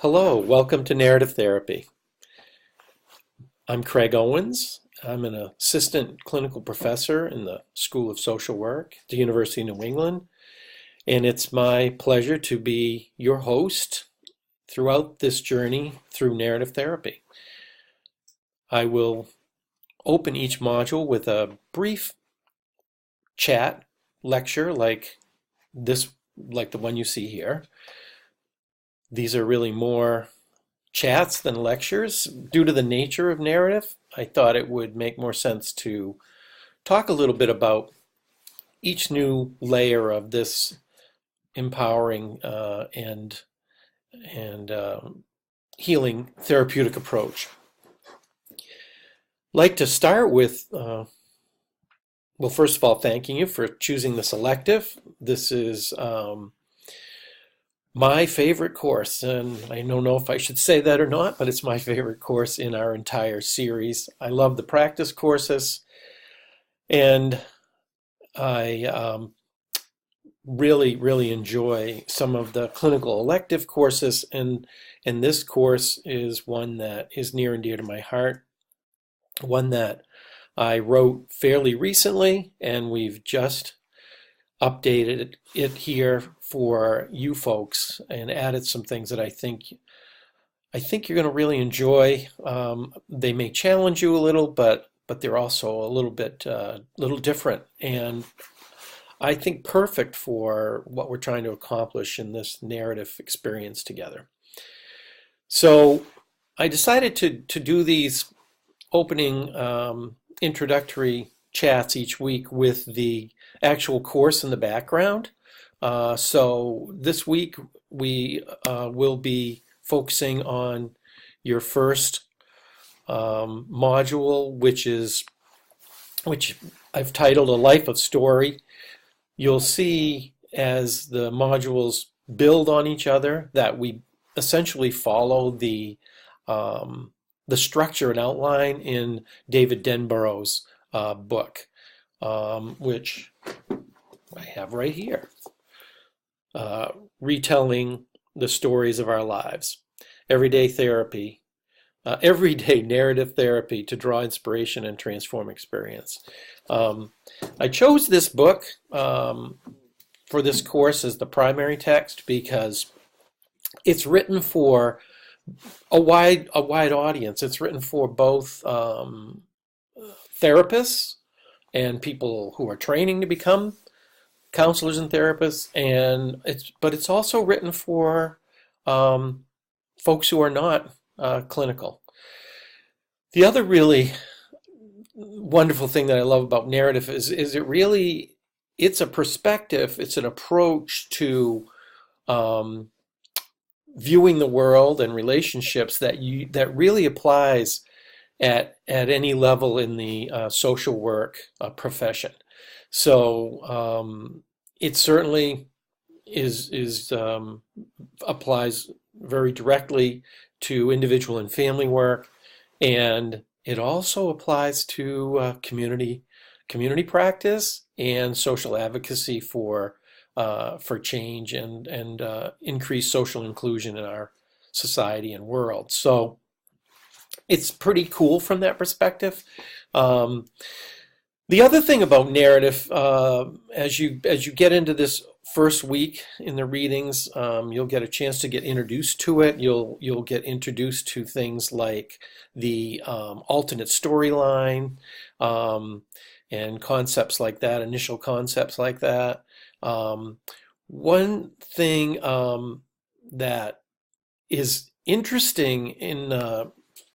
Hello, welcome to Narrative Therapy. I'm Craig Owens. I'm an assistant clinical professor in the School of Social Work at the University of New England, and it's my pleasure to be your host throughout this journey through narrative therapy. I will open each module with a brief chat lecture like the one you see here. These are really more chats than lectures. Due to the nature of narrative, I thought it would make more sense to talk a little bit about each new layer of this empowering and healing therapeutic approach. Like to start with, well, first of all, thanking you for choosing this elective. This is my favorite course, and I don't know if I should say that or not, but it's my favorite course in our entire series. I love the practice courses, and I really enjoy some of the clinical elective courses, and this course is one that is near and dear to my heart, one that I wrote fairly recently, and we've just updated it here for you folks and added some things that I think you're going to really enjoy. They may challenge you a little, but they're also a little different, and I think perfect for what we're trying to accomplish in this narrative experience together. So I decided to do these opening introductory chats each week with the actual course in the background. So this week we will be focusing on your first module, which I've titled A Life of Story. You'll see as the modules build on each other that we essentially follow the structure and outline in David Denborough's book, which I have right here, retelling the stories of our lives, everyday therapy, everyday narrative therapy to draw inspiration and transform experience. I chose this book for this course as the primary text because it's written for a wide audience. It's written for both therapists and people who are training to become counselors and therapists, but it's also written for folks who are not clinical. The other really wonderful thing that I love about narrative is it's a perspective, it's an approach to viewing the world and relationships that really applies at any level in the social work profession. So it certainly applies very directly to individual and family work, and it also applies to community practice and social advocacy for change and increased social inclusion in our society and world. So it's pretty cool from that perspective. The other thing about narrative, as you get into this first week in the readings, you'll get a chance to get introduced to it. You'll get introduced to things like the alternate storyline and concepts like that, initial concepts like that. One thing that is interesting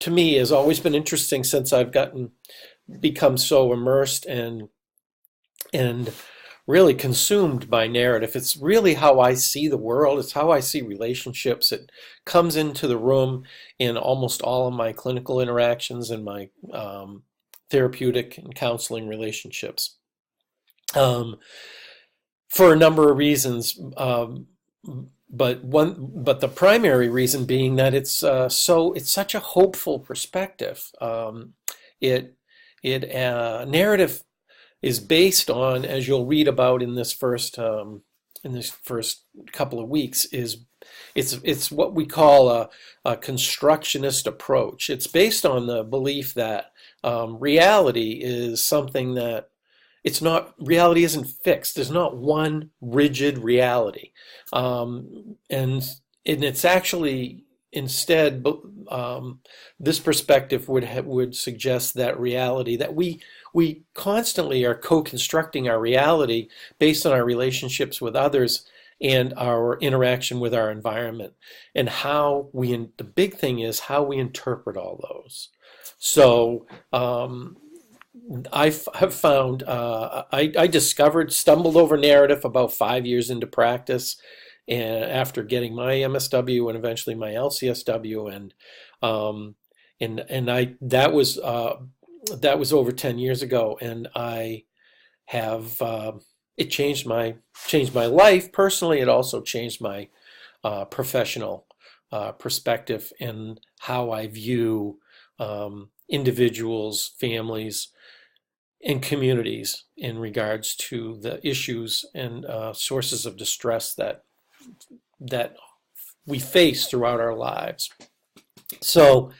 to me has always been interesting since I've become so immersed and really consumed by narrative. It's really how I see the world. It's how I see relationships. It comes into the room in almost all of my clinical interactions and my therapeutic and counseling relationships, for a number of reasons. But the primary reason being that it's such a hopeful perspective. Narrative is based on, as you'll read about in this first couple of weeks, is it's what we call a constructionist approach. It's based on the belief that reality is something that it's not, reality isn't fixed. There's not one rigid reality. And it's actually instead, this perspective would suggest that reality, that we constantly are co-constructing our reality based on our relationships with others and our interaction with our environment, and the big thing is how we interpret all those. So have found, I stumbled over narrative about 5 years into practice, and after getting my MSW and eventually my LCSW, that was over 10 years ago, and I have it changed my life personally. It also changed my professional perspective and how I view individuals, families, and communities in regards to the issues and sources of distress that we face throughout our lives. So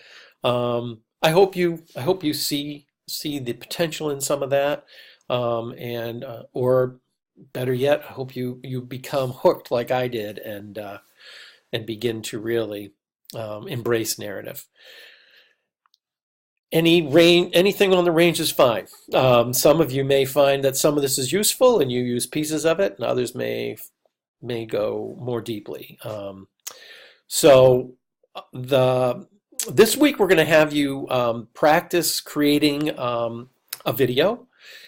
I hope you see the potential in some of that, or better yet, I hope you become hooked like I did, and begin to really embrace narrative. Anything on the range is fine. Some of you may find that some of this is useful and you use pieces of it, and others may go more deeply. This week we're going to have you practice creating a video,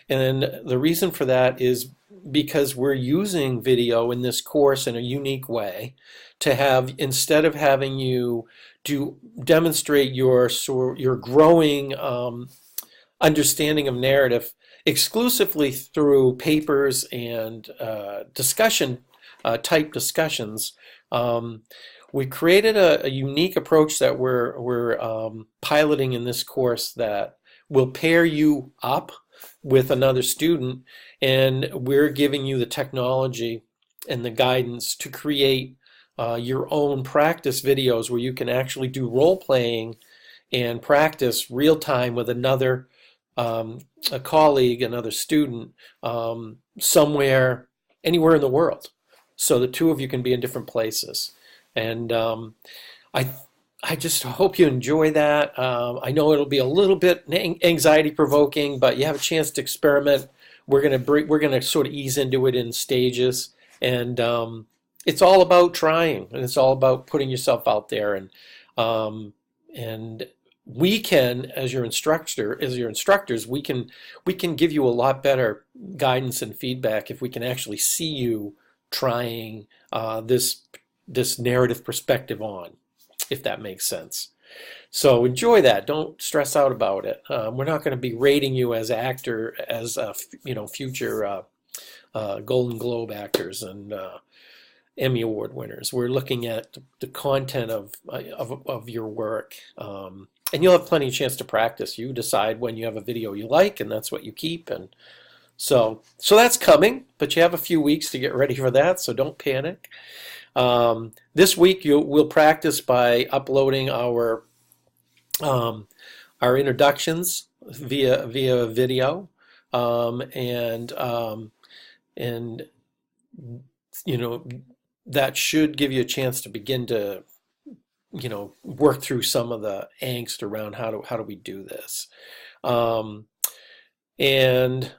and the reason for that is because we're using video in this course in a unique way to have, instead of having you demonstrate your growing understanding of narrative exclusively through papers and discussion type discussions, we created a unique approach that we're piloting in this course that will pair you up with another student, and we're giving you the technology and the guidance to create your own practice videos where you can actually do role playing and practice real time with another a colleague, another student, anywhere in the world. So the two of you can be in different places. And I just hope you enjoy that. I know it'll be a little bit anxiety provoking, but you have a chance to experiment. We're gonna sort of ease into it in stages, and it's all about trying, and it's all about putting yourself out there, and we can, as your instructors, we can give you a lot better guidance and feedback if we can actually see you trying this narrative perspective on, if that makes sense. So enjoy that. Don't stress out about it. We're not going to be rating you as future Golden Globe actors and Emmy Award winners. We're looking at the content of your work, and you'll have plenty of chance to practice. You decide when you have a video you like, and that's what you keep. And so that's coming, but you have a few weeks to get ready for that. So don't panic. This week we'll practice by uploading our introductions via video, and that should give you a chance to begin to work through some of the angst around how do we do this, and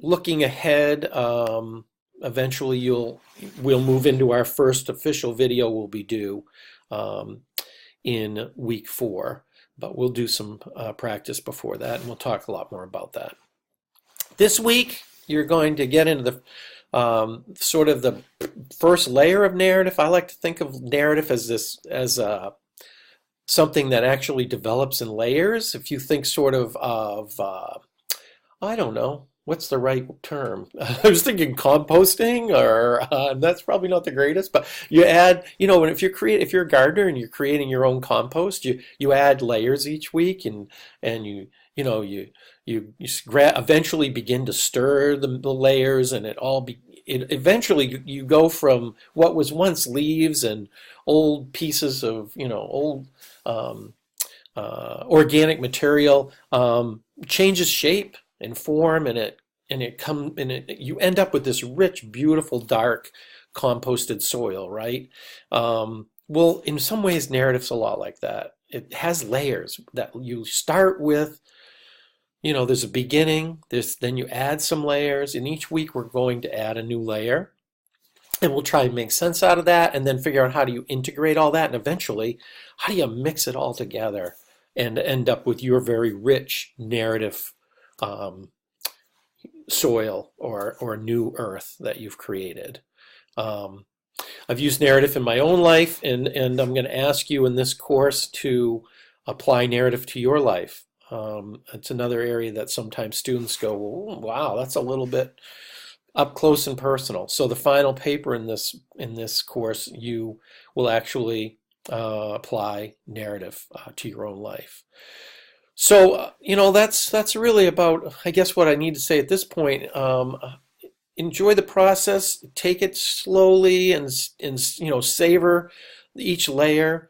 looking ahead, eventually we'll move into our first official video will be due in week 4, but we'll do some practice before that, and we'll talk a lot more about that. This week you're going to get into the sort of the first layer of narrative. I like to think of narrative as something that actually develops in layers. If you think sort of I don't know, what's the right term? I was thinking composting, or that's probably not the greatest, but you add, if you're a gardener and you're creating your own compost, you add layers each week, and eventually begin to stir the layers, and it eventually you go from what was once leaves and old pieces of old um, organic material, changes shape and form, and you end up with this rich, beautiful, dark, composted soil, right? Well, in some ways, narrative's a lot like that. It has layers that you start with. There's a beginning. Then you add some layers, and each week we're going to add a new layer, and we'll try and make sense out of that, and then figure out how do you integrate all that, and eventually, how do you mix it all together and end up with your very rich narrative um, soil or new earth that you've created. Um, I've used narrative in my own life, and I'm going to ask you in this course to apply narrative to your life. It's another area that sometimes students go, "Oh, wow, that's a little bit up close and personal." So the final paper in this course, you will actually apply narrative to your own life. So that's really about, I guess, what I need to say at this point. Enjoy the process, take it slowly, and savor each layer.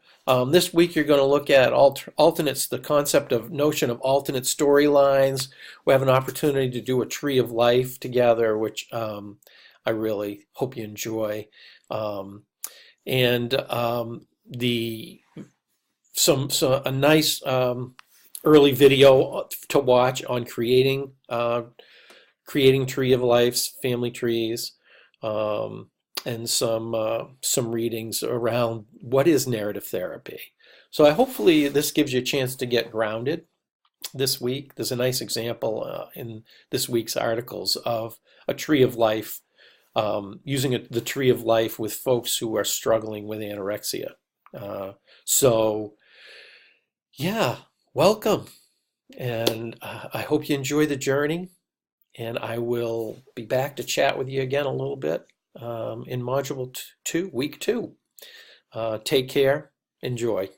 This week you're going to look at alternates, the concept of notion of alternate storylines. We have an opportunity to do a tree of life together, which I really hope you enjoy. And the some a nice early video to watch on creating tree of lives, family trees, and some readings around what is narrative therapy. So hopefully this gives you a chance to get grounded this week. There's a nice example in this week's articles of a tree of life, using the tree of life with folks who are struggling with anorexia. So yeah, welcome. And I hope you enjoy the journey. And I will be back to chat with you again a little bit in Module 2, Week 2. Take care. Enjoy.